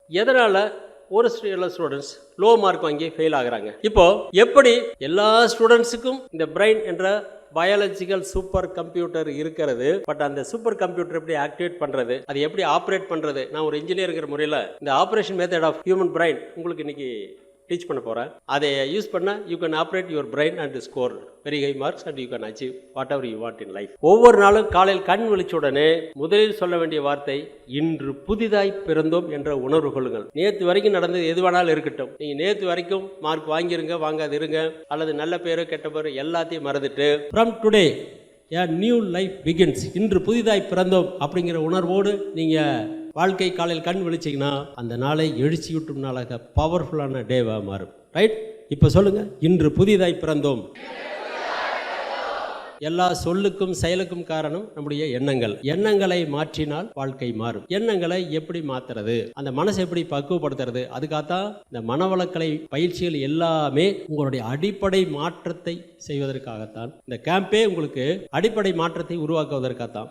எதனால ஒரு சில ஸ்டூடெண்ட்ஸ் லோ மார்க் வாங்கி ஃபெயில் ஆகுறாங்க? இப்போ எப்படி எல்லா ஸ்டூடெண்ட்ஸுக்கும் இந்த பிரெயின் என்ற பயாலஜிக்கல் சூப்பர் கம்ப்யூட்டர் இருக்கிறது, பட் அந்த சூப்பர் கம்ப்யூட்டர் எப்படி ஆக்டிவேட் பண்றது, அது எப்படி ஆப்ரேட் பண்றது, நான் ஒரு இன்ஜினியருங்கிற முறையில் இந்த operation method of human brain உங்களுக்கு இன்னைக்கு டீச் பண்ண போகிறேன். அதை யூஸ் பண்ணால் you can operate your brain and score very high marks and you can achieve whatever you want in life. ஒவ்வொரு நாளும் காலையில் கண் விழிச்ச உடனே முதலில் சொல்ல வேண்டிய வார்த்தை, இன்று புதிதாய் பிறந்தோம் என்ற உணர்வு கொள்ளுங்கள். நேற்று வரைக்கும் நடந்தது எது வேணாலும் இருக்கட்டும், நீங்கள் நேற்று வரைக்கும் மார்க் வாங்கிருங்க, வாங்காது இருங்க, அல்லது நல்ல பேரு கெட்ட பேரு எல்லாத்தையும் மறந்துட்டு from today a new life begins, இன்று புதிதாய் பிறந்தோம் அப்படிங்கிற உணர்வோடு நீங்கள் வாழ்க்கை காலையில் கண் விழிச்சிங்கன்னா அந்த நாளை எழுச்சியூட்டும் நாளாக பவர்ஃபுல்லான டேவாக மாறும். ரைட்? இப்போ சொல்லுங்க, இன்று புதிதாய் பிறந்தோம். எல்லா சொல்லுக்கும் செயலுக்கும் காரணம் நம்முடைய எண்ணங்கள். எண்ணங்களை மாற்றினால் வாழ்க்கை மாறும். எண்ணங்களை எப்படி மாத்துறது, அந்த மனசை எப்படி பக்குவப்படுத்துறது, அதுக்காகத்தான் இந்த மனவளக்கலை பயிற்சிகள் எல்லாமே உங்களுடைய அடிப்படை மாற்றத்தை செய்வதற்காகத்தான். இந்த கேம்பே உங்களுக்கு அடிப்படை மாற்றத்தை உருவாக்குவதற்காகத்தான்.